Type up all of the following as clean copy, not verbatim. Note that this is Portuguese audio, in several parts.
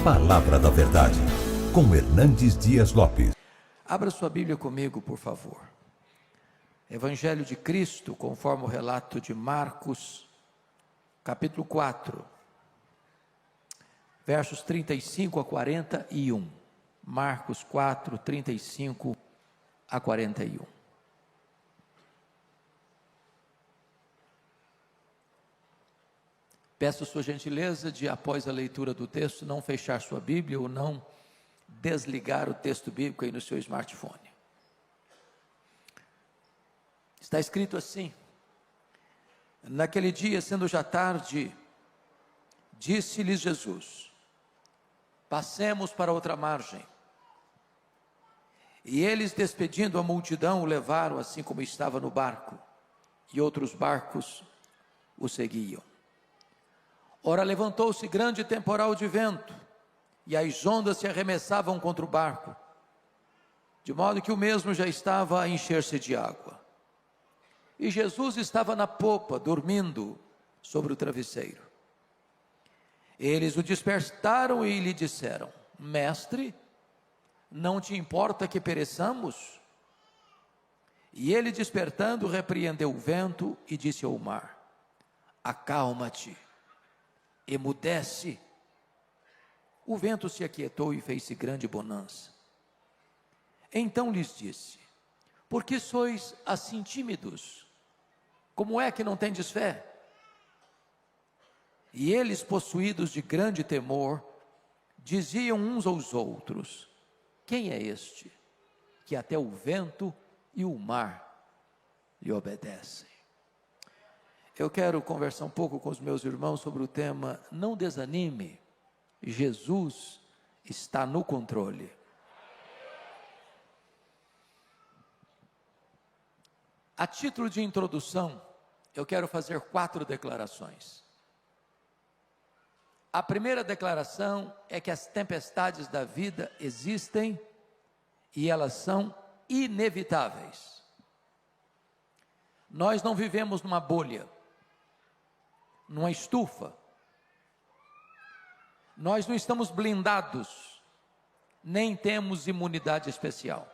Palavra da Verdade, com Hernandes Dias Lopes. Abra sua Bíblia comigo, por favor. Evangelho de Cristo, conforme o relato de Marcos, capítulo 4, versos 35 a 41. Marcos 4, 35 a 41. Peço sua gentileza de, após a leitura do texto, não fechar sua Bíblia ou não desligar o texto bíblico aí no seu smartphone. Está escrito assim: naquele dia, sendo já tarde, disse-lhes Jesus: passemos para outra margem. E eles, despedindo a multidão, o levaram assim como estava no barco, e outros barcos o seguiam. Ora, levantou-se grande temporal de vento, e as ondas se arremessavam contra o barco, de modo que o mesmo já estava a encher-se de água. E Jesus estava na popa, dormindo sobre o travesseiro. Eles o despertaram e lhe disseram: Mestre, não te importa que pereçamos? E ele, despertando, repreendeu o vento e disse ao mar: acalma-te, emudece. O vento se aquietou e fez-se grande bonança. Então lhes disse: por que sois assim tímidos? Como é que não tendes fé? E eles, possuídos de grande temor, diziam uns aos outros: quem é este, que até o vento e o mar lhe obedecem? Eu quero conversar um pouco com os meus irmãos sobre o tema: não desanime, Jesus está no controle. A título de introdução, eu quero fazer 4 declarações. A primeira declaração é que as tempestades da vida existem e elas são inevitáveis. Nós não vivemos numa bolha, numa estufa. Nós não estamos blindados, nem temos imunidade especial.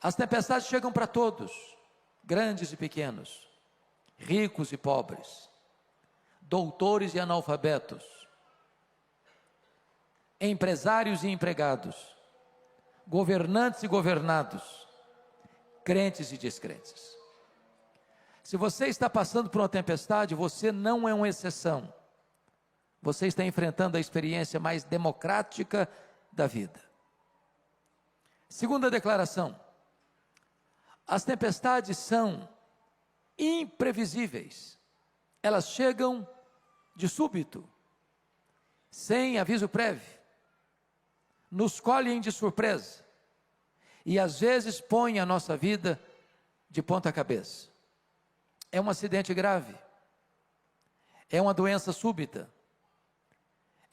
As tempestades chegam para todos, grandes e pequenos, ricos e pobres, doutores e analfabetos, empresários e empregados, governantes e governados, crentes e descrentes. Se você está passando por uma tempestade, você não é uma exceção. Você está enfrentando a experiência mais democrática da vida. Segunda declaração: as tempestades são imprevisíveis. Elas chegam de súbito, sem aviso prévio, nos colhem de surpresa e às vezes põem a nossa vida de ponta cabeça. É um acidente grave, é uma doença súbita,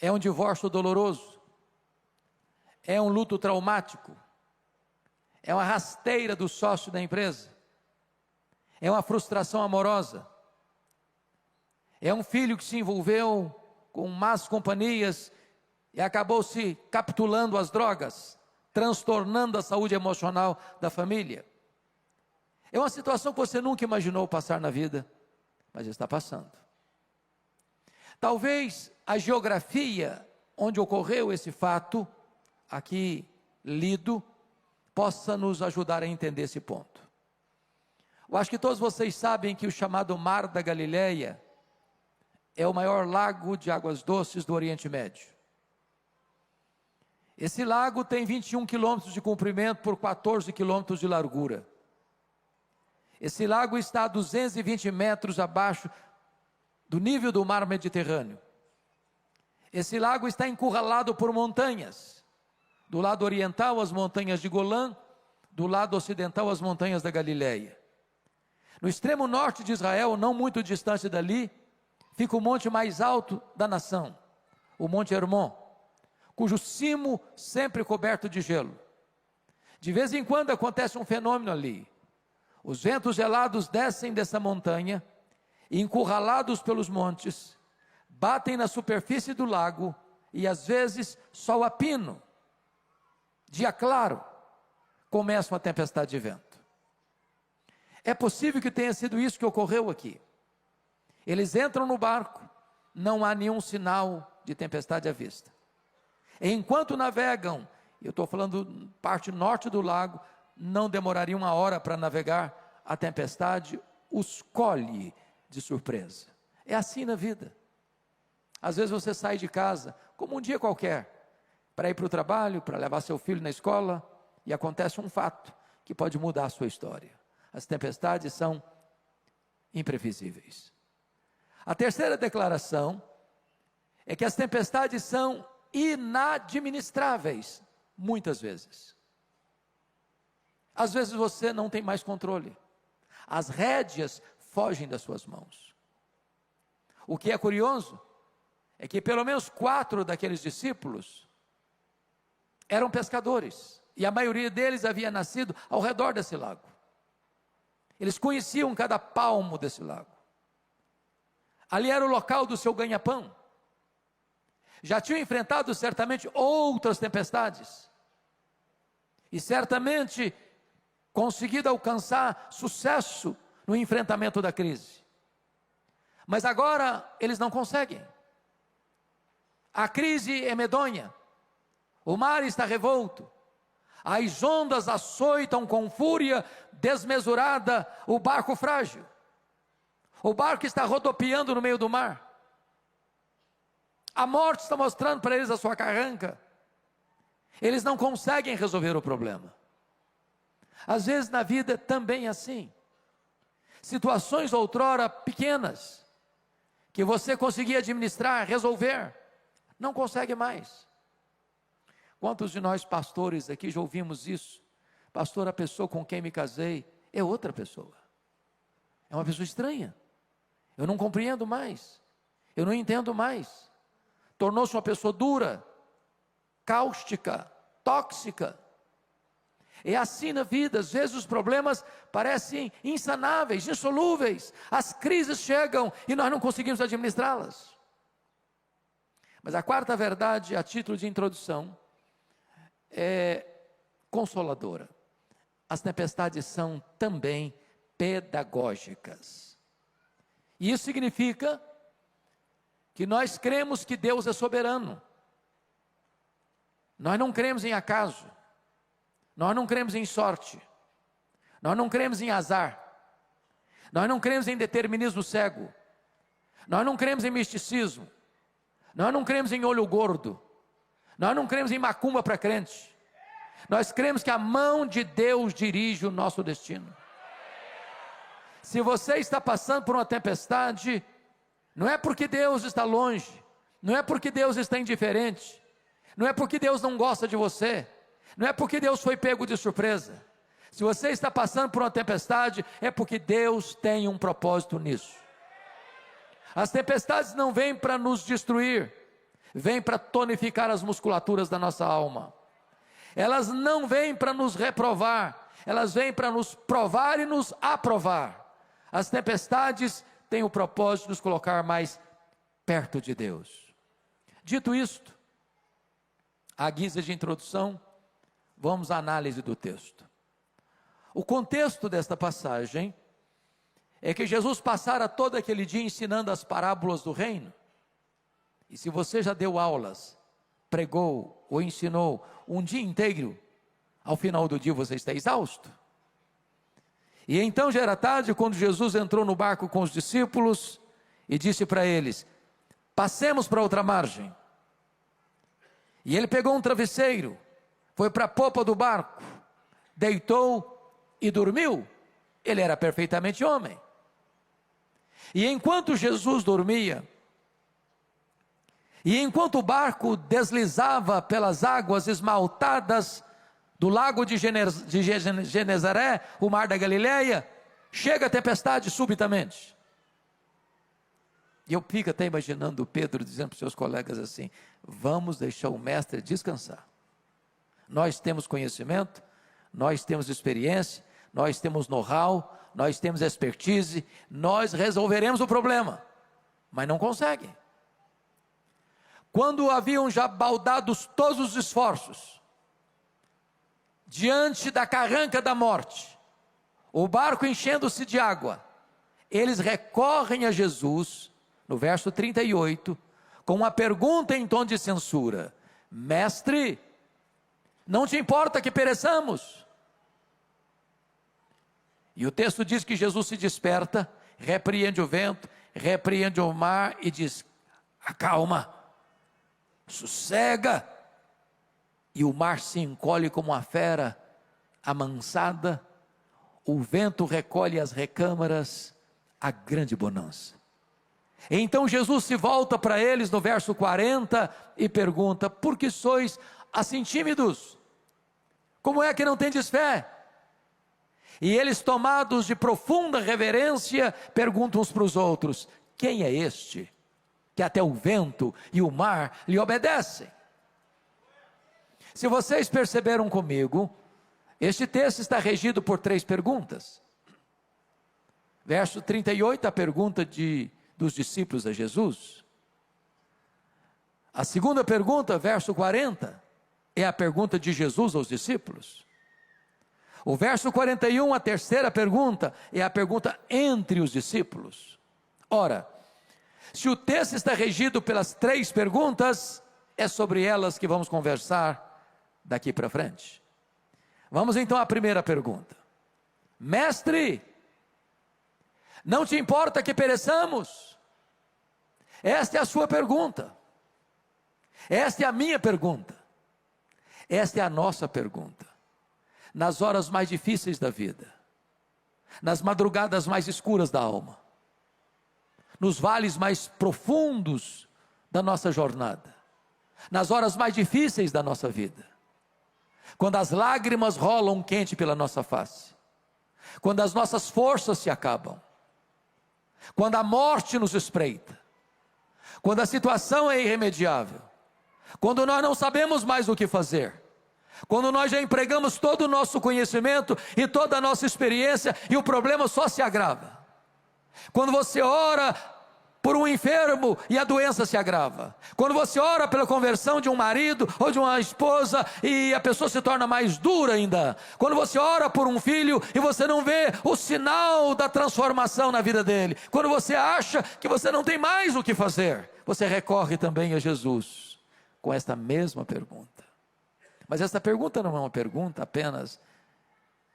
é um divórcio doloroso, é um luto traumático, é uma rasteira do sócio da empresa, é uma frustração amorosa, é um filho que se envolveu com más companhias e acabou se capitulando às drogas, transtornando a saúde emocional da família. É uma situação que você nunca imaginou passar na vida, mas está passando. Talvez a geografia onde ocorreu esse fato, aqui lido, possa nos ajudar a entender esse ponto. Eu acho que todos vocês sabem que o chamado Mar da Galileia é o maior lago de águas doces do Oriente Médio. Esse lago tem 21 quilômetros de comprimento por 14 quilômetros de largura. Esse lago está a 220 metros abaixo do nível do mar Mediterrâneo. Esse lago está encurralado por montanhas. Do lado oriental, as montanhas de Golã, do lado ocidental, as montanhas da Galileia. No extremo norte de Israel, não muito distante dali, fica o monte mais alto da nação, o Monte Hermon, cujo cimo sempre coberto de gelo. De vez em quando acontece um fenômeno ali. Os ventos gelados descem dessa montanha, e encurralados pelos montes, batem na superfície do lago e às vezes sol a pino. Dia claro, começa uma tempestade de vento. É possível que tenha sido isso que ocorreu aqui. Eles entram no barco, não há nenhum sinal de tempestade à vista. Enquanto navegam, eu estou falando parte norte do lago, não demoraria 1 hora para navegar, a tempestade os colhe de surpresa. É assim na vida. Às vezes você sai de casa, como um dia qualquer, para ir para o trabalho, para levar seu filho na escola, e acontece um fato que pode mudar a sua história. As tempestades são imprevisíveis. A terceira declaração é que as tempestades são inadministráveis, muitas vezes. Às vezes você não tem mais controle. As rédeas fogem das suas mãos. O que é curioso é que pelo menos 4 daqueles discípulos eram pescadores, e a maioria deles havia nascido ao redor desse lago. Eles conheciam cada palmo desse lago. Ali era o local do seu ganha-pão. Já tinham enfrentado certamente outras tempestades, e certamente conseguido alcançar sucesso no enfrentamento da crise. Mas agora eles não conseguem. A crise é medonha, o mar está revolto, as ondas açoitam com fúria desmesurada o barco frágil. O barco está rodopiando no meio do mar. A morte está mostrando para eles a sua carranca. Eles não conseguem resolver o problema. Às vezes na vida também é assim. Situações outrora pequenas, que você conseguia administrar, resolver, não consegue mais. Quantos de nós pastores aqui já ouvimos isso? Pastor, a pessoa com quem me casei é outra pessoa. É uma pessoa estranha. Eu não compreendo mais. Eu não entendo mais. Tornou-se uma pessoa dura, cáustica, tóxica. É assim na vida, às vezes os problemas parecem insanáveis, insolúveis. As crises chegam e nós não conseguimos administrá-las. Mas a quarta verdade, a título de introdução, é consoladora. As tempestades são também pedagógicas. E isso significa que nós cremos que Deus é soberano. Nós não cremos em acaso. Nós não cremos em sorte. Nós não cremos em azar. Nós não cremos em determinismo cego. Nós não cremos em misticismo. Nós não cremos em olho gordo. Nós não cremos em macumba para crente. Nós cremos que a mão de Deus dirige o nosso destino. Se você está passando por uma tempestade, não é porque Deus está longe, não é porque Deus está indiferente, não é porque Deus não gosta de você, não é porque Deus foi pego de surpresa. Se você está passando por uma tempestade, é porque Deus tem um propósito nisso. As tempestades não vêm para nos destruir, vêm para tonificar as musculaturas da nossa alma. Elas não vêm para nos reprovar, elas vêm para nos provar e nos aprovar. As tempestades têm o propósito de nos colocar mais perto de Deus. Dito isto, à guisa de introdução, vamos à análise do texto. O contexto desta passagem é que Jesus passara todo aquele dia ensinando as parábolas do reino. E se você já deu aulas, pregou ou ensinou um dia inteiro, ao final do dia você está exausto. E então já era tarde quando Jesus entrou no barco com os discípulos e disse para eles: passemos para outra margem. E ele pegou um travesseiro, foi para a popa do barco, deitou e dormiu. Ele era perfeitamente homem. E enquanto Jesus dormia, e enquanto o barco deslizava pelas águas esmaltadas do lago de Genezaré, o mar da Galileia, chega a tempestade subitamente. E eu fico até imaginando Pedro dizendo para os seus colegas assim: vamos deixar o mestre descansar. Nós temos conhecimento, nós temos experiência, nós temos know-how, nós temos expertise, nós resolveremos o problema. Mas não conseguem. quando haviam já baldados todos os esforços, diante da carranca da morte, o barco enchendo-se de água, eles recorrem a Jesus, no verso 38, com uma pergunta em tom de censura: Mestre, não te importa que pereçamos? E o texto diz que Jesus se desperta, repreende o vento, repreende o mar e diz: acalma, sossega. E o mar se encolhe como uma fera amansada, o vento recolhe as recâmaras, a grande bonança. Então Jesus se volta para eles no verso 40 e pergunta: por que sois assim tímidos? Como é que não tendes fé? E eles, tomados de profunda reverência, perguntam uns para os outros: quem é este, que até o vento e o mar lhe obedecem? Se vocês perceberam comigo, este texto está regido por 3 perguntas. Verso 38, a pergunta dos discípulos a Jesus. A segunda pergunta, verso 40, é a pergunta de Jesus aos discípulos. O verso 41, a terceira pergunta, é a pergunta entre os discípulos. Ora, se o texto está regido pelas 3 perguntas, é sobre elas que vamos conversar daqui para frente. Vamos então à primeira pergunta: Mestre, não te importa que pereçamos? Esta é a sua pergunta. Esta é a minha pergunta. Esta é a nossa pergunta. Nas horas mais difíceis da vida, nas madrugadas mais escuras da alma, nos vales mais profundos da nossa jornada, nas horas mais difíceis da nossa vida, quando as lágrimas rolam quente pela nossa face, quando as nossas forças se acabam, quando a morte nos espreita, quando a situação é irremediável, quando nós não sabemos mais o que fazer, quando nós já empregamos todo o nosso conhecimento e toda a nossa experiência e o problema só se agrava, quando você ora por um enfermo e a doença se agrava, quando você ora pela conversão de um marido ou de uma esposa e a pessoa se torna mais dura ainda, quando você ora por um filho e você não vê o sinal da transformação na vida dele, quando você acha que você não tem mais o que fazer, você recorre também a Jesus com esta mesma pergunta. Mas esta pergunta não é uma pergunta apenas,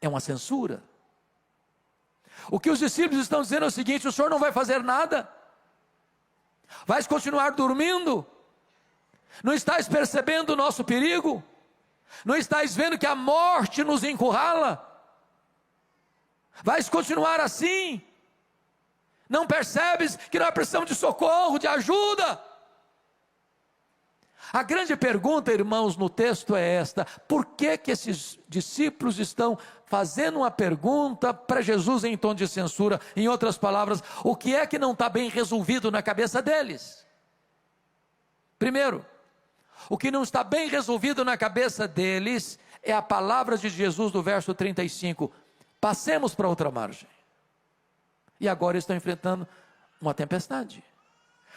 é uma censura. O que os discípulos estão dizendo é o seguinte: o senhor não vai fazer nada? Vais continuar dormindo? Não estás percebendo o nosso perigo? Não estás vendo que a morte nos encurrala? Vais continuar assim? Não percebes que nós precisamos de socorro, de ajuda? A grande pergunta, irmãos, no texto é esta: por que esses discípulos estão fazendo uma pergunta para Jesus em tom de censura? Em outras palavras, o que é que não está bem resolvido na cabeça deles? Primeiro, o que não está bem resolvido na cabeça deles é a palavra de Jesus do verso 35: passemos para outra margem. E agora estão enfrentando uma tempestade,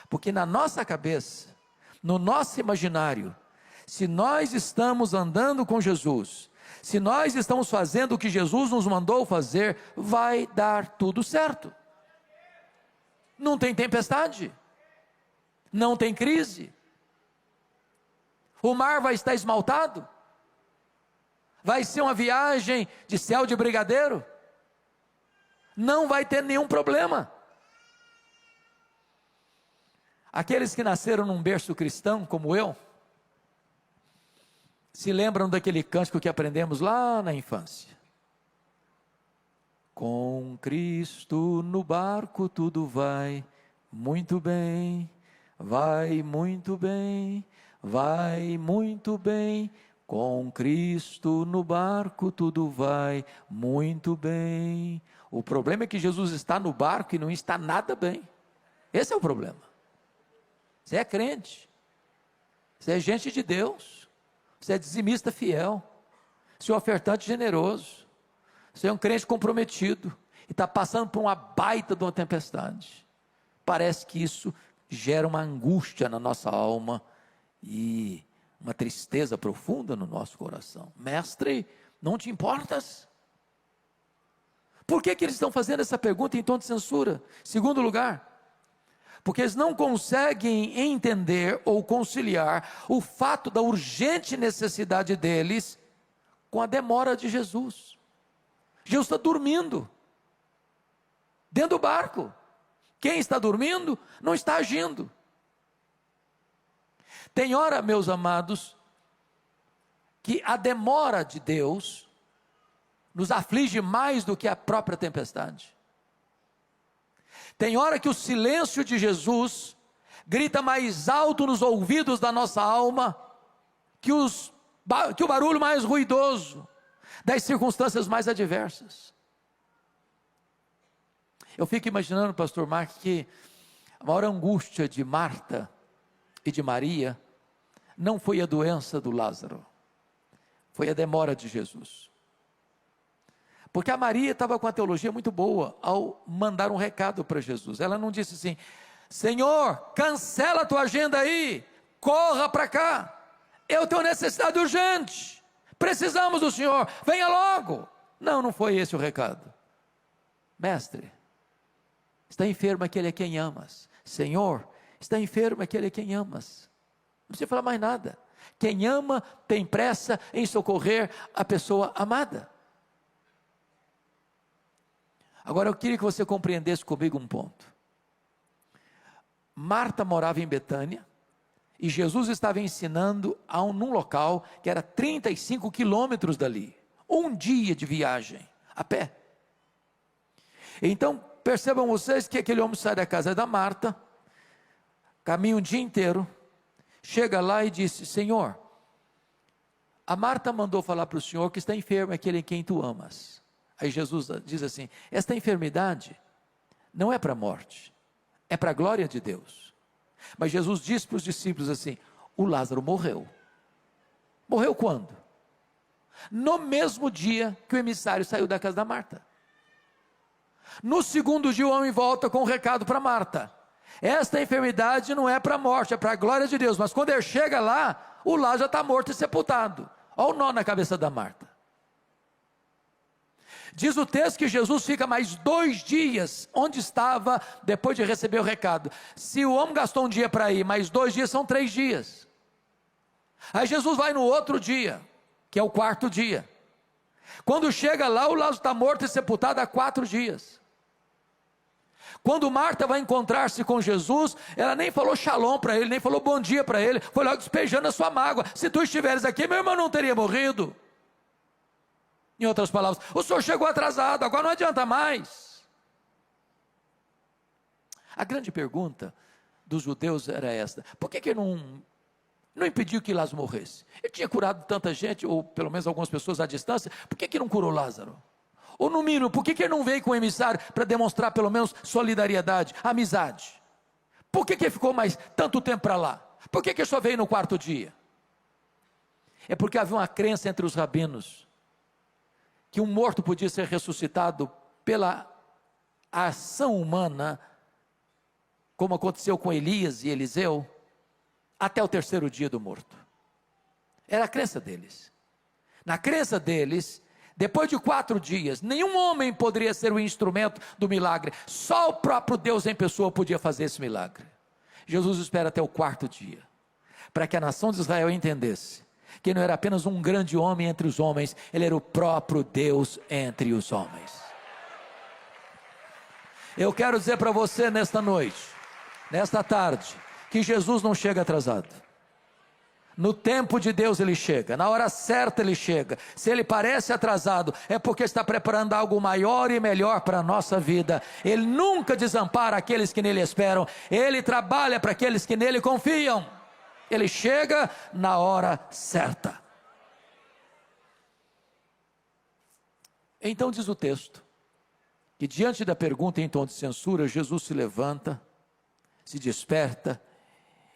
porque na nossa cabeça, no nosso imaginário, se nós estamos andando com Jesus, se nós estamos fazendo o que Jesus nos mandou fazer, vai dar tudo certo. Não tem tempestade, não tem crise, o mar vai estar esmaltado, vai ser uma viagem de céu de brigadeiro, não vai ter nenhum problema. Aqueles que nasceram num berço cristão, como eu, se lembram daquele cântico que aprendemos lá na infância: com Cristo no barco tudo vai muito bem, vai muito bem, vai muito bem. Com Cristo no barco tudo vai muito bem. O problema é que Jesus está no barco e não está nada bem. Esse é o problema. Você é crente, você é gente de Deus, você é dizimista fiel, você é um ofertante generoso, você é um crente comprometido e está passando por uma baita de uma tempestade. Parece que isso gera uma angústia na nossa alma e uma tristeza profunda no nosso coração. Mestre, não te importas? Por que eles estão fazendo essa pergunta em tom de censura? Segundo lugar, porque eles não conseguem entender ou conciliar o fato da urgente necessidade deles com a demora de Jesus. Jesus está dormindo dentro do barco. Quem está dormindo não está agindo. Tem hora, meus amados, que a demora de Deus nos aflige mais do que a própria tempestade. Tem hora que o silêncio de Jesus grita mais alto nos ouvidos da nossa alma que o barulho mais ruidoso das circunstâncias mais adversas. Eu fico imaginando, pastor Marcos, que a maior angústia de Marta e de Maria não foi a doença do Lázaro, foi a demora de Jesus. Porque a Maria estava com a teologia muito boa ao mandar um recado para Jesus. Ela não disse assim: Senhor, cancela a tua agenda aí, corra para cá, eu tenho necessidade urgente, precisamos do Senhor, venha logo. Não, não foi esse o recado. Mestre, está enfermo aquele a quem amas. Senhor, está enfermo aquele a quem amas. Não precisa falar mais nada. Quem ama tem pressa em socorrer a pessoa amada. Agora eu queria que você compreendesse comigo um ponto. Marta morava em Betânia e Jesus estava ensinando num local que era 35 quilômetros dali. Um dia de viagem, a pé. Então percebam vocês que aquele homem sai da casa da Marta, caminha um dia inteiro, chega lá e disse: Senhor, a Marta mandou falar para o Senhor que está enfermo aquele em quem tu amas. Aí Jesus diz assim: esta enfermidade não é para a morte, é para a glória de Deus. Mas Jesus disse para os discípulos assim: o Lázaro morreu. Morreu quando? No mesmo dia que o emissário saiu da casa da Marta. No segundo dia o homem volta com um recado para Marta: esta enfermidade não é para a morte, é para a glória de Deus. Mas quando ele chega lá, o Lázaro já está morto e sepultado. Olha o nó na cabeça da Marta. Diz o texto que Jesus fica mais 2 dias onde estava depois de receber o recado. Se o homem gastou um dia para ir, mais 2 dias são 3 dias. Aí Jesus vai no outro dia, que é o 4º dia. Quando chega lá, o Lázaro está morto e sepultado há 4 dias. Quando Marta vai encontrar-se com Jesus, ela nem falou shalom para ele, nem falou bom dia para ele, foi logo despejando a sua mágoa. Se tu estiveres aqui, meu irmão não teria morrido. Em outras palavras, o senhor chegou atrasado, agora não adianta mais. A grande pergunta dos judeus era esta: por que ele não impediu que Lázaro morresse? Ele tinha curado tanta gente, ou pelo menos algumas pessoas à distância, por que não curou Lázaro? Ou no mínimo, por que ele não veio com o emissário para demonstrar pelo menos solidariedade, amizade? Por que ele ficou mais tanto tempo para lá? Por que ele só veio no 4º dia? É porque havia uma crença entre os rabinos que um morto podia ser ressuscitado pela ação humana, como aconteceu com Elias e Eliseu, até o 3º dia do morto. Era a crença deles. Na crença deles, depois de 4 dias, nenhum homem poderia ser o instrumento do milagre, só o próprio Deus em pessoa podia fazer esse milagre. Jesus espera até o 4º dia, para que a nação de Israel entendesse que não era apenas um grande homem entre os homens, ele era o próprio Deus entre os homens. Eu quero dizer para você nesta noite, nesta tarde, que Jesus não chega atrasado. No tempo de Deus ele chega, na hora certa ele chega. Se ele parece atrasado, é porque está preparando algo maior e melhor para a nossa vida. Ele nunca desampara aqueles que nele esperam, ele trabalha para aqueles que nele confiam. Ele chega na hora certa. Então diz o texto, que diante da pergunta em tom de censura, Jesus se levanta, se desperta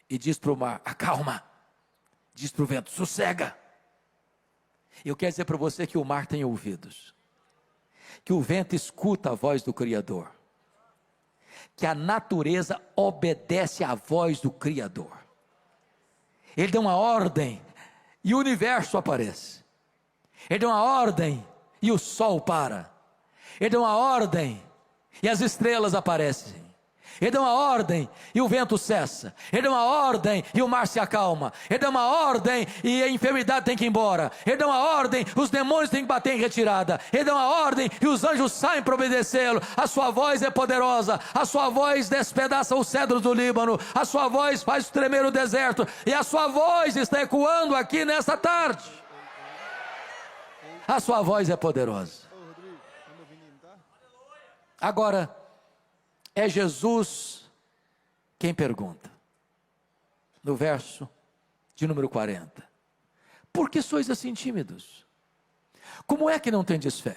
e diz para o mar: acalma. Diz para o vento: sossega. Eu quero dizer para você que o mar tem ouvidos, que o vento escuta a voz do Criador, que a natureza obedece à voz do Criador. Ele deu uma ordem e o universo aparece. Ele deu uma ordem e o sol para. Ele deu uma ordem e as estrelas aparecem. Ele deu uma ordem e o vento cessa. Ele deu uma ordem e o mar se acalma. Ele deu uma ordem e a enfermidade tem que ir embora. Ele deu uma ordem, os demônios têm que bater em retirada. Ele deu uma ordem e os anjos saem para obedecê-lo. A sua voz é poderosa. A sua voz despedaça os cedros do Líbano. A sua voz faz tremer o deserto. E a sua voz está ecoando aqui nesta tarde. A sua voz é poderosa. Agora, é Jesus quem pergunta, no verso de número 40, por que sois assim tímidos? Como é que não tendes fé?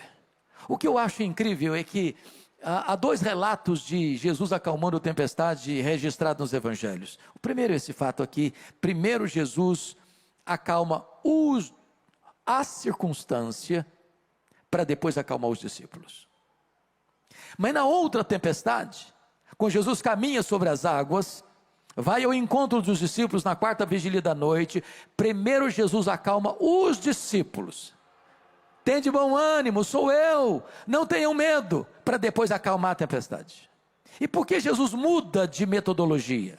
O que eu acho incrível é que há dois relatos de Jesus acalmando a tempestade registrados nos evangelhos. O primeiro é esse fato aqui, primeiro Jesus acalma a circunstância, para depois acalmar os discípulos. Mas na outra tempestade, quando Jesus caminha sobre as águas, vai ao encontro dos discípulos na quarta vigília da noite, primeiro Jesus acalma os discípulos. Tende bom ânimo, sou eu, não tenham medo, para depois acalmar a tempestade. E por que Jesus muda de metodologia?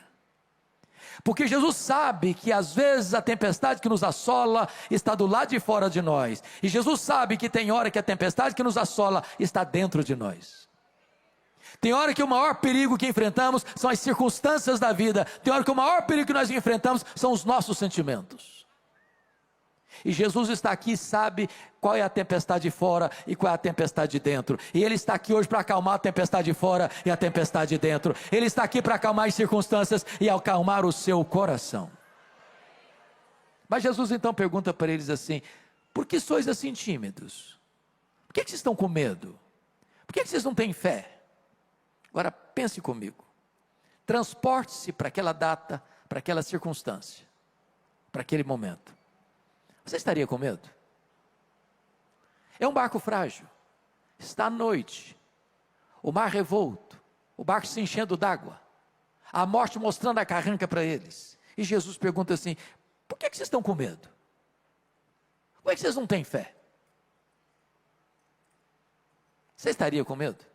Porque Jesus sabe que às vezes a tempestade que nos assola está do lado de fora de nós. E Jesus sabe que tem hora que a tempestade que nos assola está dentro de nós. Tem hora que o maior perigo que enfrentamos são as circunstâncias da vida. Tem hora que o maior perigo que nós enfrentamos são os nossos sentimentos. E Jesus está aqui e sabe qual é a tempestade de fora e qual é a tempestade de dentro. E Ele está aqui hoje para acalmar a tempestade de fora e a tempestade de dentro. Ele está aqui para acalmar as circunstâncias e acalmar o seu coração. Mas Jesus então pergunta para eles assim: por que sois assim tímidos? Por que vocês estão com medo? Por que vocês não têm fé? Agora pense comigo, transporte-se para aquela data, para aquela circunstância, para aquele momento. Você estaria com medo? É um barco frágil, está à noite, o mar revolto, o barco se enchendo d'água, a morte mostrando a carranca para eles. E Jesus pergunta assim: por que vocês estão com medo? Por que vocês não têm fé? Você estaria com medo?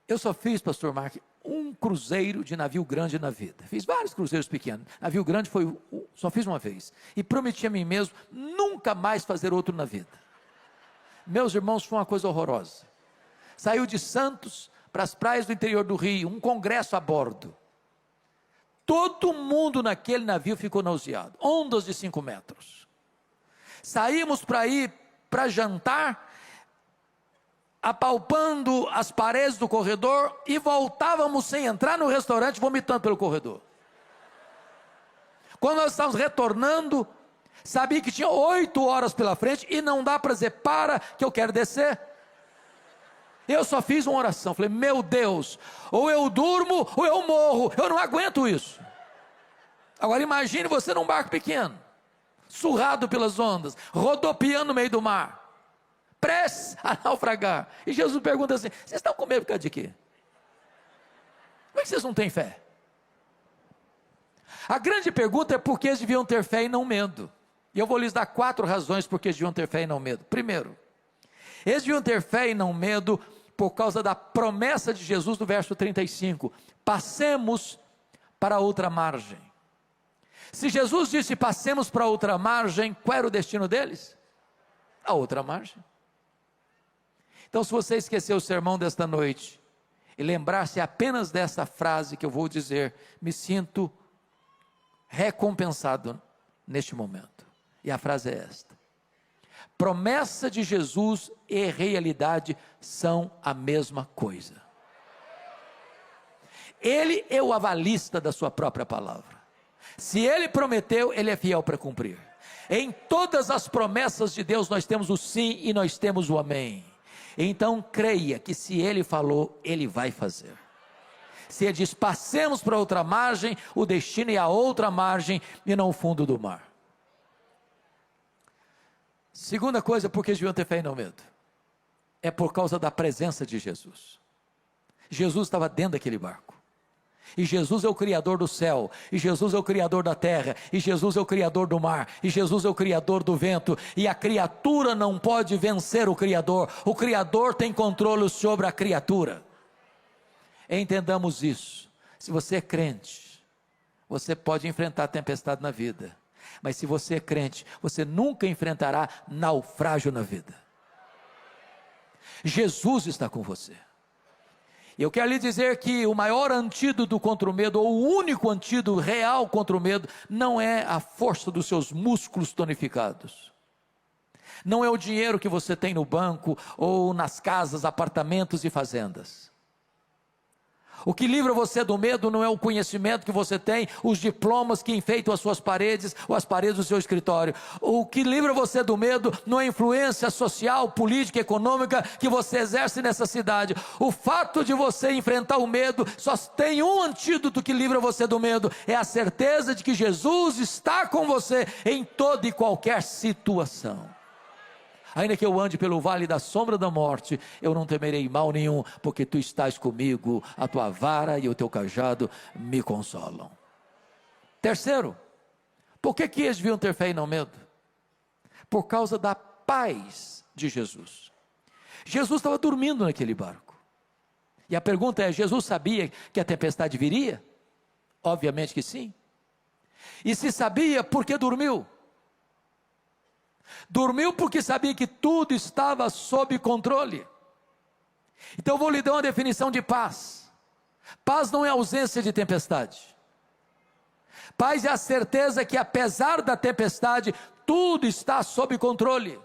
Eu só fiz, pastor Mark, um cruzeiro de navio grande na vida. Fiz vários cruzeiros pequenos. Navio grande só fiz uma vez. E prometi a mim mesmo nunca mais fazer outro na vida. Meus irmãos, foi uma coisa horrorosa. Saiu de Santos para as praias do interior do Rio, um congresso a bordo. Todo mundo naquele navio ficou nauseado. Ondas de 5 metros. Saímos para ir para jantar, apalpando as paredes do corredor, e voltávamos sem entrar no restaurante, vomitando pelo corredor. Quando nós estávamos retornando, sabia que tinha 8 horas pela frente, e não dá para dizer: para que eu quero descer. Eu só fiz uma oração, falei: meu Deus, ou eu durmo ou eu morro, eu não aguento isso. Agora imagine você num barco pequeno, surrado pelas ondas, rodopiando no meio do mar, prestes a naufragar. E Jesus pergunta assim: vocês estão com medo por causa de quê? Como é que vocês não têm fé? A grande pergunta é por que eles deviam ter fé e não medo. E eu vou lhes dar 4 razões por que eles deviam ter fé e não medo. Primeiro, eles deviam ter fé e não medo por causa da promessa de Jesus no verso 35: passemos para outra margem. Se Jesus disse passemos para outra margem, qual era o destino deles? A outra margem. Então, se você esquecer o sermão desta noite e lembrar-se apenas dessa frase que eu vou dizer, me sinto recompensado neste momento. E a frase é esta: promessa de Jesus e realidade são a mesma coisa. Ele é o avalista da sua própria palavra. Se Ele prometeu, Ele é fiel para cumprir. Em todas as promessas de Deus nós temos o sim e nós temos o amém. Então creia que se Ele falou, Ele vai fazer. Se Ele diz passemos para outra margem, o destino é a outra margem e não o fundo do mar. Segunda coisa, por que eles deviam ter fé e não medo? É por causa da presença de Jesus. Jesus estava dentro daquele barco. E Jesus é o Criador do céu, e Jesus é o Criador da terra, e Jesus é o Criador do mar, e Jesus é o Criador do vento, e a criatura não pode vencer o Criador tem controle sobre a criatura. Entendamos isso. Se você é crente, você pode enfrentar tempestade na vida, mas se você é crente, você nunca enfrentará naufrágio na vida. Jesus está com você. E eu quero lhe dizer que o maior antídoto contra o medo, ou o único antídoto real contra o medo, não é a força dos seus músculos tonificados. Não é o dinheiro que você tem no banco, ou nas casas, apartamentos e fazendas. O que livra você do medo não é o conhecimento que você tem, os diplomas que enfeitam as suas paredes, ou as paredes do seu escritório. O que livra você do medo não é a influência social, política, econômica que você exerce nessa cidade. O fato de você enfrentar o medo, só tem um antídoto que livra você do medo, é a certeza de que Jesus está com você em toda e qualquer situação. Ainda que eu ande pelo vale da sombra da morte, eu não temerei mal nenhum, porque tu estás comigo, a tua vara e o teu cajado me consolam. Terceiro, por que eles deviam ter fé e não medo? Por causa da paz de Jesus. Jesus estava dormindo naquele barco. E a pergunta é, Jesus sabia que a tempestade viria? Obviamente que sim. E se sabia, por que dormiu? Dormiu porque sabia que tudo estava sob controle. Então eu vou lhe dar uma definição de paz. Paz não é ausência de tempestade. Paz é a certeza que apesar da tempestade, tudo está sob controle.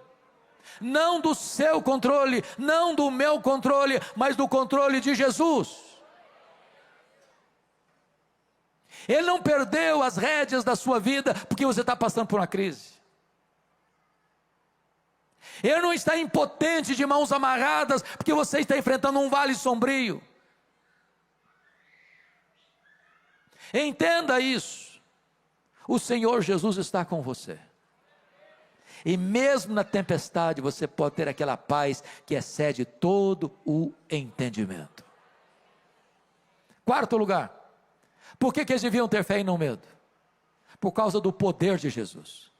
Não do seu controle, não do meu controle, mas do controle de Jesus. Ele não perdeu as rédeas da sua vida porque você está passando por uma crise. Ele não está impotente de mãos amarradas, porque você está enfrentando um vale sombrio. Entenda isso. O Senhor Jesus está com você. E mesmo na tempestade, você pode ter aquela paz que excede todo o entendimento. Quarto lugar. Por que eles deviam ter fé e não medo? Por causa do poder de Jesus.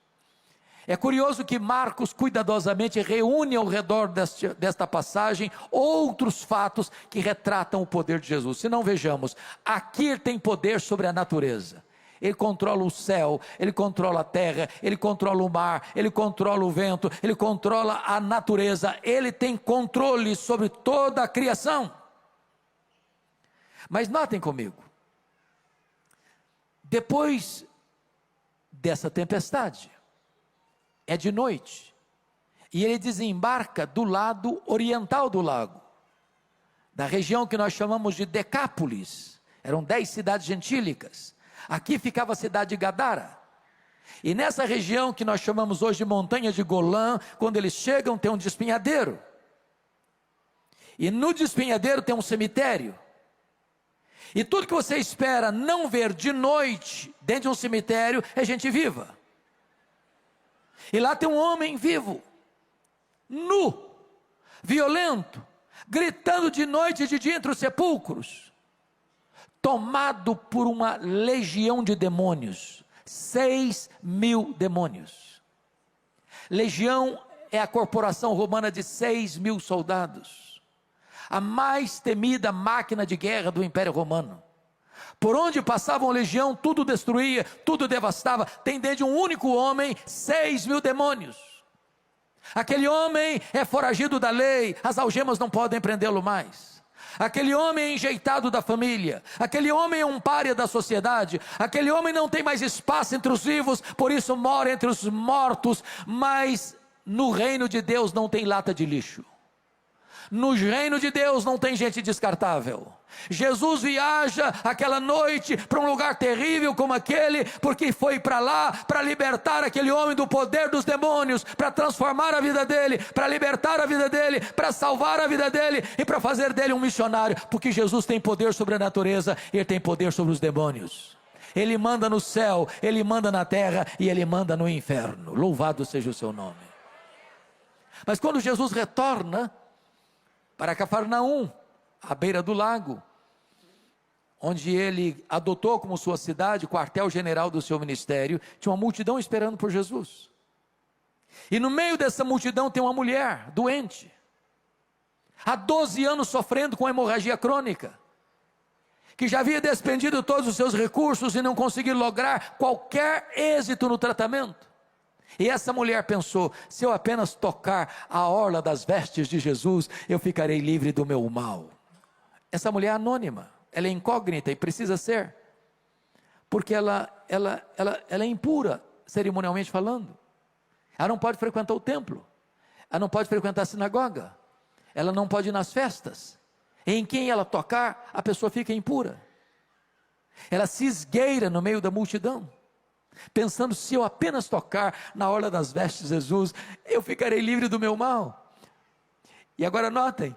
É curioso que Marcos cuidadosamente reúne ao redor desta passagem outros fatos que retratam o poder de Jesus. Se não vejamos, aqui ele tem poder sobre a natureza. Ele controla o céu, ele controla a terra, ele controla o mar, ele controla o vento, ele controla a natureza, ele tem controle sobre toda a criação. Mas notem comigo, depois dessa tempestade, é de noite, e ele desembarca do lado oriental do lago, da região que nós chamamos de Decápolis. Eram 10 cidades gentílicas. Aqui ficava a cidade de Gadara, e nessa região que nós chamamos hoje de montanha de Golã, quando eles chegam tem um despenhadeiro, e no despenhadeiro tem um cemitério, e tudo que você espera não ver de noite dentro de um cemitério é gente viva. E lá tem um homem vivo, nu, violento, gritando de noite e de dia entre os sepulcros, tomado por uma legião de demônios, 6.000 demônios. Legião é a corporação romana de 6.000 soldados, a mais temida máquina de guerra do Império Romano. Por onde passava uma legião, tudo destruía, tudo devastava. Tem dentro de um único homem 6.000 demônios. Aquele homem é foragido da lei, as algemas não podem prendê-lo mais. Aquele homem é enjeitado da família, aquele homem é um pária da sociedade, aquele homem não tem mais espaço entre os vivos, por isso mora entre os mortos. Mas no reino de Deus não tem lata de lixo. No reino de Deus não tem gente descartável. Jesus viaja aquela noite para um lugar terrível como aquele, porque foi para lá para libertar aquele homem do poder dos demônios, para transformar a vida dele, para libertar a vida dele, para salvar a vida dele e para fazer dele um missionário, porque Jesus tem poder sobre a natureza, ele tem poder sobre os demônios. Ele manda no céu, ele manda na terra e ele manda no inferno. Louvado seja o seu nome. Mas quando Jesus retorna para Cafarnaum, à beira do lago, onde ele adotou como sua cidade, quartel-general do seu ministério, tinha uma multidão esperando por Jesus. E no meio dessa multidão tem uma mulher doente, há 12 anos sofrendo com hemorragia crônica, que já havia despendido todos os seus recursos e não conseguiu lograr qualquer êxito no tratamento. E essa mulher pensou: se eu apenas tocar a orla das vestes de Jesus, eu ficarei livre do meu mal. Essa mulher é anônima, ela é incógnita e precisa ser, porque ela é impura, cerimonialmente falando. Ela não pode frequentar o templo, ela não pode frequentar a sinagoga, ela não pode ir nas festas. Em quem ela tocar, a pessoa fica impura. Ela se esgueira no meio da multidão, pensando: se eu apenas tocar na orla das vestes de Jesus, eu ficarei livre do meu mal. E agora notem,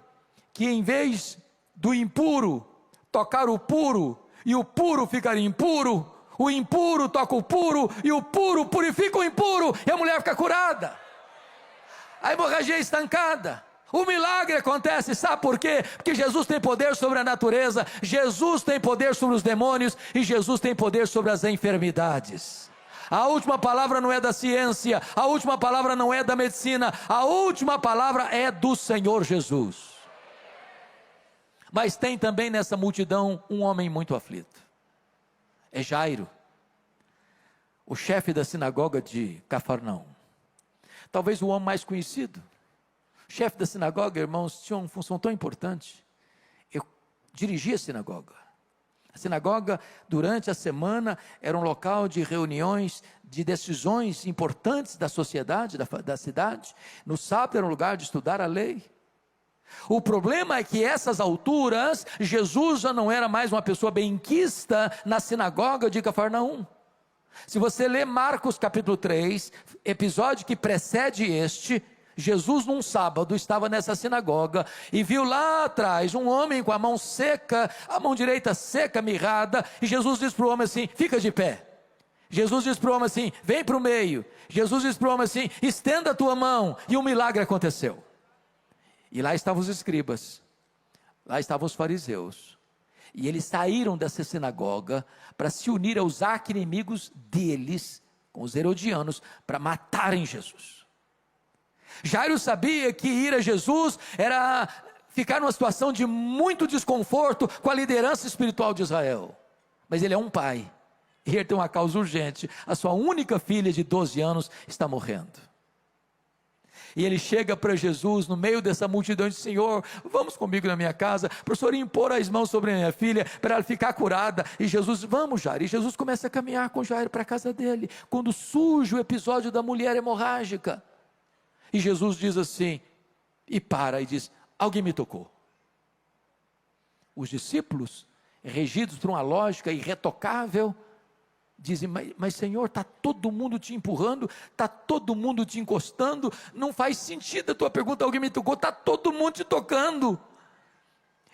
que em vez do impuro tocar o puro, e o puro ficar impuro, o impuro toca o puro, e o puro purifica o impuro, e a mulher fica curada. A hemorragia é estancada. O milagre acontece, sabe por quê? Porque Jesus tem poder sobre a natureza, Jesus tem poder sobre os demônios, e Jesus tem poder sobre as enfermidades. A última palavra não é da ciência, a última palavra não é da medicina, a última palavra é do Senhor Jesus. Mas tem também nessa multidão um homem muito aflito, é Jairo, o chefe da sinagoga de Cafarnaum, talvez o homem mais conhecido. O chefe da sinagoga, irmãos, tinha uma função tão importante. Eu dirigia a sinagoga. A sinagoga, durante a semana, era um local de reuniões, de decisões importantes da sociedade, da cidade. No sábado era um lugar de estudar a lei. O problema é que essas alturas, Jesus já não era mais uma pessoa benquista na sinagoga de Cafarnaum. Se você ler Marcos capítulo 3, episódio que precede este, Jesus num sábado estava nessa sinagoga e viu lá atrás um homem com a mão seca, a mão direita seca, mirrada, e Jesus diz para o homem assim: fica de pé. Jesus diz para o homem assim: vem para o meio. Jesus diz para o homem assim: estenda a tua mão, e um milagre aconteceu. E lá estavam os escribas, lá estavam os fariseus, e eles saíram dessa sinagoga para se unir aos arqui-inimigos deles, com os herodianos, para matarem Jesus. Jairo sabia que ir a Jesus era ficar numa situação de muito desconforto com a liderança espiritual de Israel, mas ele é um pai, e ele tem uma causa urgente. A sua única filha de 12 anos está morrendo. E ele chega para Jesus no meio dessa multidão e diz: Senhor, vamos comigo na minha casa, para o Senhor impor as mãos sobre a minha filha, para ela ficar curada. E Jesus: vamos, Jairo. E Jesus começa a caminhar com Jairo para a casa dele, quando surge o episódio da mulher hemorrágica. E Jesus diz assim, e para, e diz: alguém me tocou. Os discípulos, regidos por uma lógica irretocável, dizem: mas Senhor, está todo mundo te empurrando, está todo mundo te encostando, não faz sentido a tua pergunta, alguém me tocou, está todo mundo te tocando.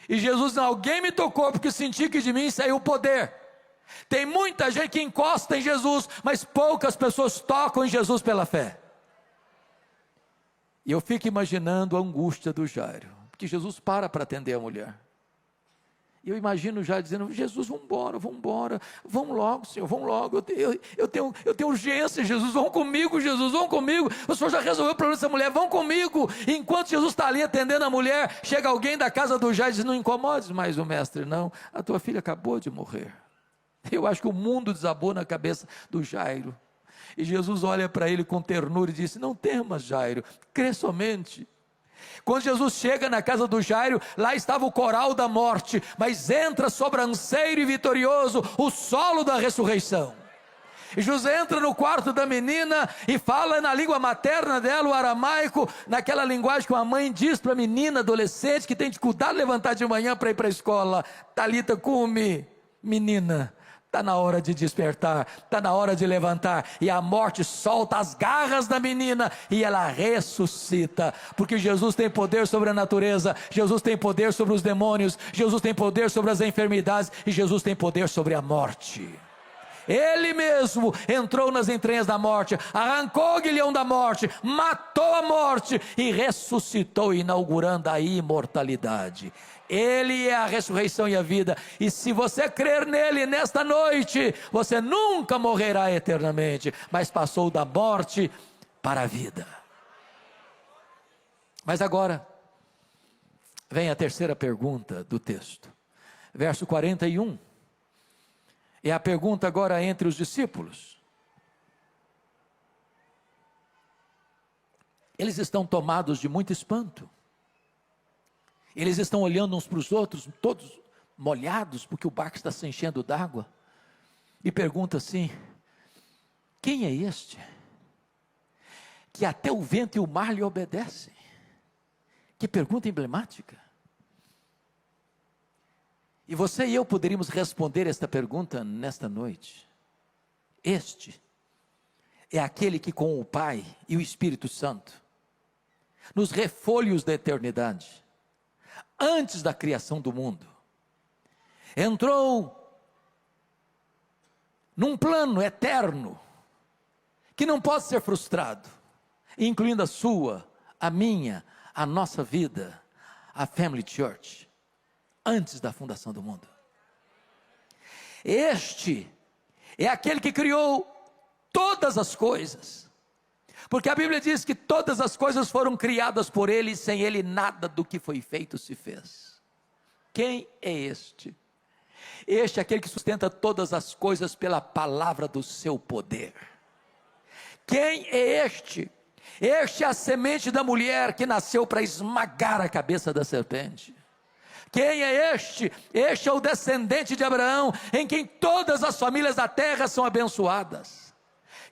E Jesus: não, alguém me tocou, porque senti que de mim saiu o poder. Tem muita gente que encosta em Jesus, mas poucas pessoas tocam em Jesus pela fé. E eu fico imaginando a angústia do Jairo, porque Jesus para atender a mulher. E eu imagino já dizendo: Jesus, vamos embora, vamos logo, Senhor, vamos logo, eu tenho urgência, Jesus, vão comigo, o Senhor já resolveu o problema dessa mulher, vão comigo. E enquanto Jesus está ali atendendo a mulher, chega alguém da casa do Jairo e diz: não incomodes mais o mestre, não, a tua filha acabou de morrer. Eu acho que o mundo desabou na cabeça do Jairo, e Jesus olha para ele com ternura e diz: não temas, Jairo, crê somente. Quando Jesus chega na casa do Jairo, lá estava o coral da morte, mas entra sobranceiro e vitorioso, o solo da ressurreição. E Jesus entra no quarto da menina e fala na língua materna dela, o aramaico, naquela linguagem que uma mãe diz para a menina adolescente que tem dificuldade de levantar de manhã para ir para a escola: Talita cumi, menina, está na hora de despertar, está na hora de levantar. E a morte solta as garras da menina e ela ressuscita, porque Jesus tem poder sobre a natureza, Jesus tem poder sobre os demônios, Jesus tem poder sobre as enfermidades, e Jesus tem poder sobre a morte. Ele mesmo entrou nas entranhas da morte, arrancou o grilhão da morte, matou a morte e ressuscitou, inaugurando a imortalidade. Ele é a ressurreição e a vida, e se você crer nele nesta noite, você nunca morrerá eternamente, mas passou da morte para a vida. Mas agora, vem a terceira pergunta do texto, verso 41, é a pergunta agora entre os discípulos. Eles estão tomados de muito espanto, eles estão olhando uns para os outros, todos molhados, porque o barco está se enchendo d'água, e pergunta assim: quem é este, que até o vento e o mar lhe obedecem? Que pergunta emblemática. E você e eu poderíamos responder esta pergunta nesta noite. Este é aquele que com o Pai e o Espírito Santo, nos refólhios da eternidade, antes da criação do mundo, entrou num plano eterno, que não pode ser frustrado, incluindo a sua, a minha, a nossa vida, a Family Church, antes da fundação do mundo. Este é aquele que criou todas as coisas, porque a Bíblia diz que todas as coisas foram criadas por Ele, e sem Ele nada do que foi feito se fez. Quem é este? Este é aquele que sustenta todas as coisas pela palavra do seu poder. Quem é este? Este é a semente da mulher que nasceu para esmagar a cabeça da serpente. Quem é este? Este é o descendente de Abraão, em quem todas as famílias da terra são abençoadas.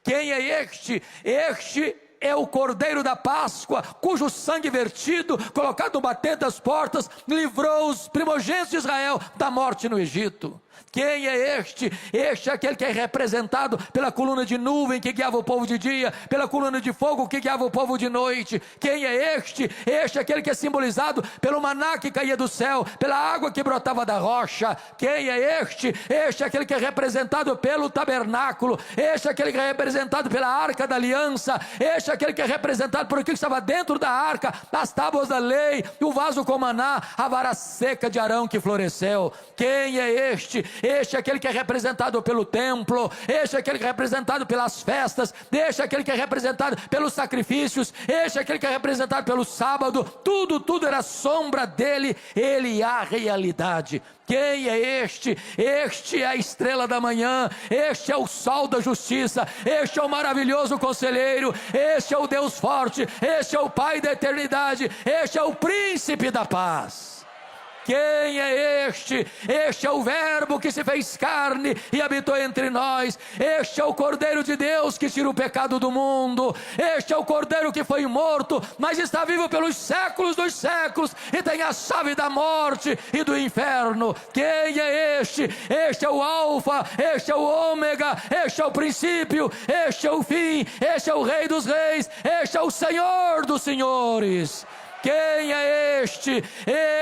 Quem é este? Este é o Cordeiro da Páscoa, cujo sangue vertido, colocado no batente das portas, livrou os primogênitos de Israel da morte no Egito. Quem é este? Este é aquele que é representado pela coluna de nuvem que guiava o povo de dia, pela coluna de fogo que guiava o povo de noite. Quem é este? Este é aquele que é simbolizado pelo maná que caía do céu, pela água que brotava da rocha. Quem é este? Este é aquele que é representado pelo tabernáculo. Este é aquele que é representado pela arca da aliança. Este é aquele que é representado por aquilo que estava dentro da arca, as tábuas da lei, o vaso com maná, a vara seca de Arão que floresceu. Quem é este? Este é aquele que é representado pelo templo, este é aquele que é representado pelas festas, este é aquele que é representado pelos sacrifícios, este é aquele que é representado pelo sábado. Tudo era sombra dele, ele é a realidade. Quem é este? Este é a estrela da manhã, este é o sol da justiça, este é o maravilhoso conselheiro, este é o Deus forte, este é o Pai da eternidade, este é o príncipe da paz. Quem é este? Este é o verbo que se fez carne e habitou entre nós. Este é o Cordeiro de Deus que tira o pecado do mundo. Este é o Cordeiro que foi morto, mas está vivo pelos séculos dos séculos e tem a chave da morte e do inferno. Quem é este? Este é o Alfa, este é o Ômega, este é o princípio, este é o fim, este é o Rei dos reis, este é o Senhor dos senhores. Quem é este?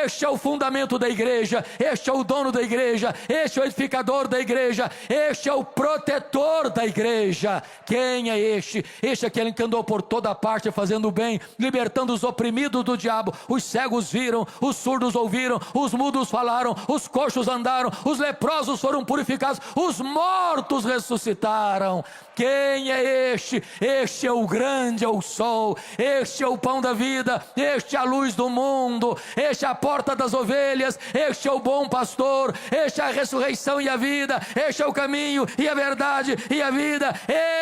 Este é o fundamento da igreja, este é o dono da igreja, este é o edificador da igreja, este é o protetor da igreja. Quem é este? Este é aquele que andou por toda parte fazendo o bem, libertando os oprimidos do diabo. Os cegos viram, os surdos ouviram, os mudos falaram, os coxos andaram, os leprosos foram purificados, os mortos ressuscitaram. Quem é este? Este é o grande, é o sol, este é o pão da vida, este é a luz do mundo, este é a porta das ovelhas, este é o bom pastor, este é a ressurreição e a vida, este é o caminho e a verdade e a vida,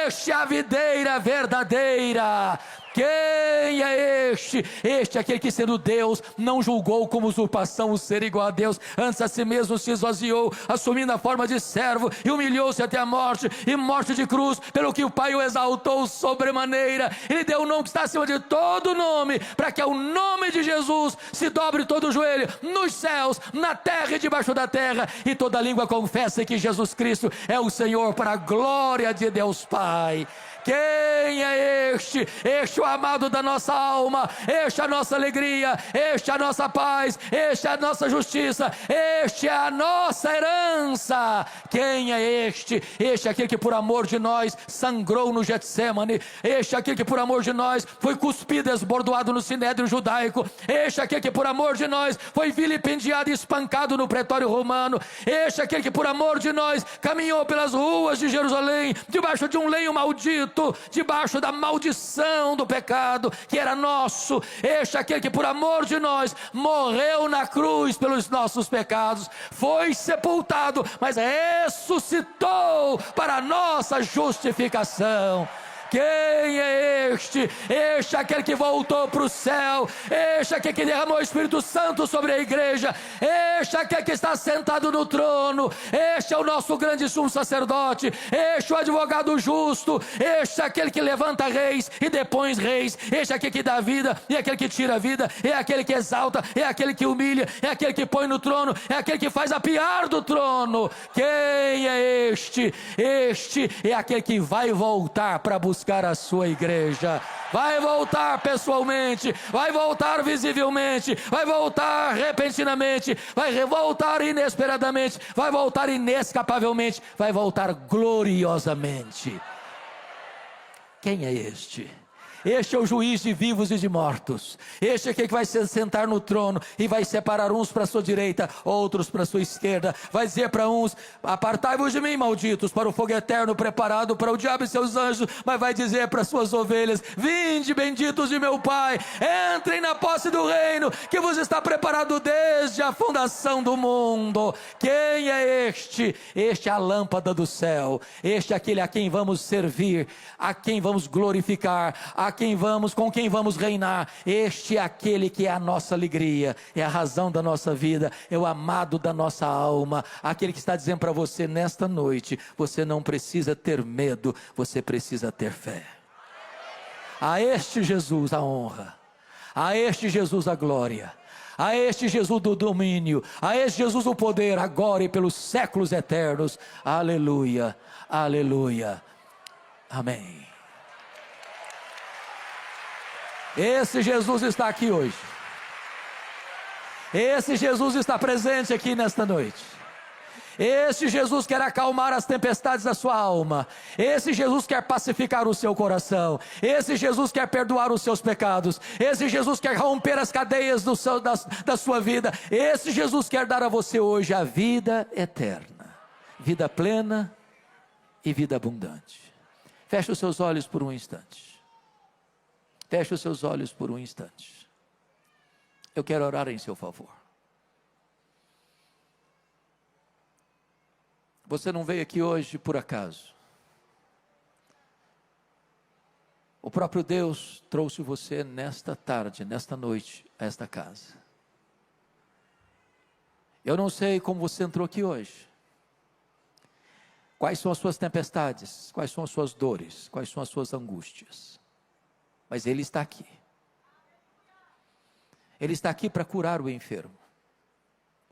este é a videira verdadeira. Quem é este? Este é aquele que, sendo Deus, não julgou como usurpação o ser igual a Deus, antes a si mesmo se esvaziou, assumindo a forma de servo, e humilhou-se até a morte, e morte de cruz, pelo que o Pai o exaltou sobremaneira. Ele deu o nome que está acima de todo nome, para que ao nome de Jesus se dobre todo o joelho, nos céus, na terra e debaixo da terra, e toda língua confesse que Jesus Cristo é o Senhor, para a glória de Deus Pai. Quem é este? Este é o amado da nossa alma, este é a nossa alegria, este é a nossa paz, este é a nossa justiça, este é a nossa herança. Quem é este? Este é aquele que por amor de nós sangrou no Getsemane, este é aquele que por amor de nós foi cuspido e esbordoado no sinédrio judaico, este é aquele que por amor de nós foi vilipendiado e espancado no pretório romano, este é aquele que por amor de nós caminhou pelas ruas de Jerusalém, debaixo de um lenho maldito, debaixo da maldição do pecado que era nosso. Este é aquele que por amor de nós morreu na cruz pelos nossos pecados, foi sepultado, mas ressuscitou para a nossa justificação. Quem é este? Este é aquele que voltou para o céu, este é aquele que derramou o Espírito Santo sobre a igreja, este é aquele que está sentado no trono, este é o nosso grande sumo sacerdote, este é o advogado justo, este é aquele que levanta reis e depõe reis, este é aquele que dá vida e aquele que tira a vida, é aquele que exalta, é aquele que humilha, é aquele que põe no trono, é aquele que faz apiar do trono. Quem é este? Este é aquele que vai voltar para buscar a sua igreja, vai voltar pessoalmente, vai voltar visivelmente, vai voltar repentinamente, vai voltar inesperadamente, vai voltar inescapavelmente, vai voltar gloriosamente. Quem é este? Este é o juiz de vivos e de mortos. Este é aquele que vai se sentar no trono e vai separar uns para a sua direita, outros para a sua esquerda. Vai dizer para uns: apartai-vos de mim, malditos, para o fogo eterno preparado para o diabo e seus anjos. Mas vai dizer para as suas ovelhas: vinde, benditos de meu Pai, entrem na posse do reino que vos está preparado desde a fundação do mundo. Quem é este? Este é a lâmpada do céu. Este é aquele a quem vamos servir, a quem vamos glorificar, com quem vamos reinar. Este é aquele que é a nossa alegria, é a razão da nossa vida, é o amado da nossa alma, aquele que está dizendo para você nesta noite: você não precisa ter medo, você precisa ter fé. A este Jesus a honra, a este Jesus a glória, a este Jesus do domínio, a este Jesus o poder, agora e pelos séculos eternos. Aleluia, aleluia, amém. Esse Jesus está aqui hoje. Esse Jesus está presente aqui nesta noite. Esse Jesus quer acalmar as tempestades da sua alma. Esse Jesus quer pacificar o seu coração. Esse Jesus quer perdoar os seus pecados. Esse Jesus quer romper as cadeias da sua vida. Esse Jesus quer dar a você hoje a vida eterna, vida plena e vida abundante. Feche os seus olhos por um instante. Feche os seus olhos por um instante. Eu quero orar em seu favor. Você não veio aqui hoje por acaso. O próprio Deus trouxe você nesta tarde, nesta noite, a esta casa. Eu não sei como você entrou aqui hoje. Quais são as suas tempestades? Quais são as suas dores? Quais são as suas angústias? Mas Ele está aqui. Ele está aqui para curar o enfermo,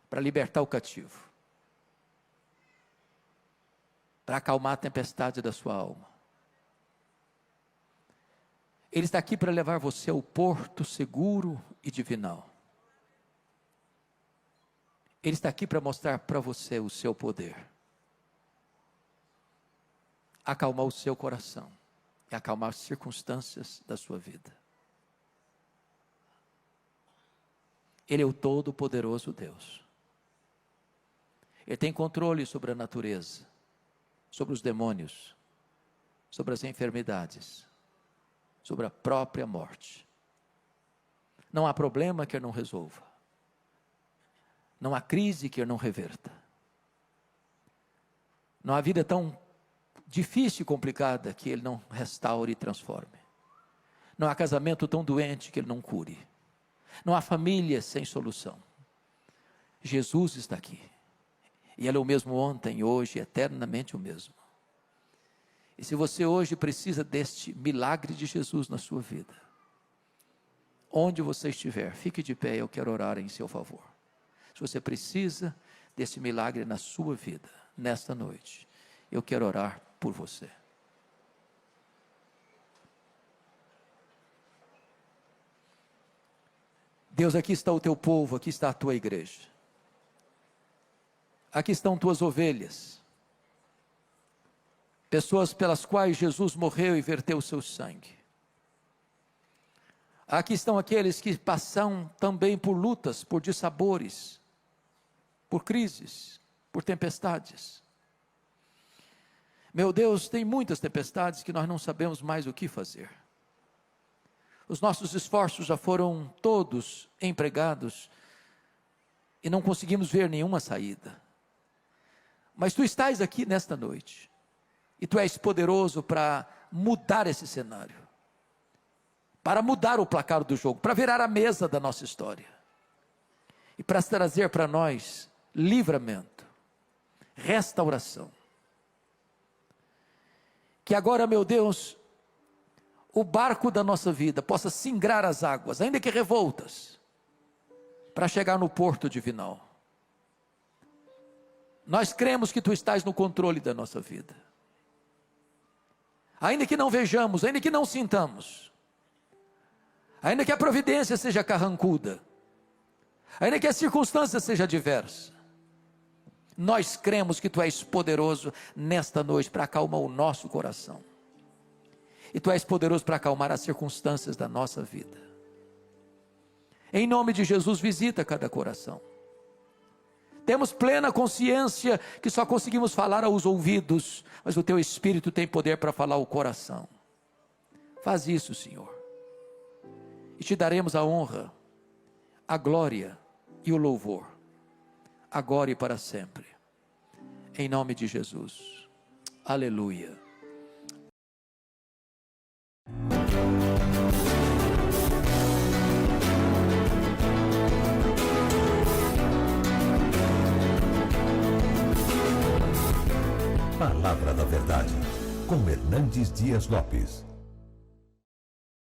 para libertar o cativo, para acalmar a tempestade da sua alma. Ele está aqui para levar você ao porto seguro e divinal. Ele está aqui para mostrar para você o seu poder, acalmar o seu coração e acalmar as circunstâncias da sua vida. Ele é o Todo-Poderoso Deus. Ele tem controle sobre a natureza, sobre os demônios, sobre as enfermidades, sobre a própria morte. Não há problema que Ele não resolva. Não há crise que Ele não reverta. Não há vida tão difícil e complicada que Ele não restaure e transforme. Não há casamento tão doente que Ele não cure. Não há família sem solução. Jesus está aqui. E Ele é o mesmo ontem, hoje, eternamente o mesmo. E se você hoje precisa deste milagre de Jesus na sua vida, onde você estiver, fique de pé, eu quero orar em seu favor. Se você precisa desse milagre na sua vida, nesta noite, eu quero orar por você. Deus, aqui está o teu povo, aqui está a tua igreja. Aqui estão tuas ovelhas. Pessoas pelas quais Jesus morreu e verteu o seu sangue. Aqui estão aqueles que passam também por lutas, por dissabores, por crises, por tempestades. Meu Deus, tem muitas tempestades que nós não sabemos mais o que fazer. Os nossos esforços já foram todos empregados e não conseguimos ver nenhuma saída. Mas tu estás aqui nesta noite e tu és poderoso para mudar esse cenário, para mudar o placar do jogo, para virar a mesa da nossa história e para trazer para nós livramento, restauração. Que agora, meu Deus, o barco da nossa vida possa singrar as águas, ainda que revoltas, para chegar no porto divinal. Nós cremos que tu estás no controle da nossa vida. Ainda que não vejamos, ainda que não sintamos, ainda que a providência seja carrancuda, ainda que a circunstância seja adversa, nós cremos que tu és poderoso nesta noite para acalmar o nosso coração. E tu és poderoso para acalmar as circunstâncias da nossa vida. Em nome de Jesus, visita cada coração. Temos plena consciência que só conseguimos falar aos ouvidos, mas o teu Espírito tem poder para falar ao coração. Faz isso, Senhor. E te daremos a honra, a glória e o louvor, agora e para sempre. Em nome de Jesus. Aleluia. Palavra da Verdade, com Hernandes Dias Lopes.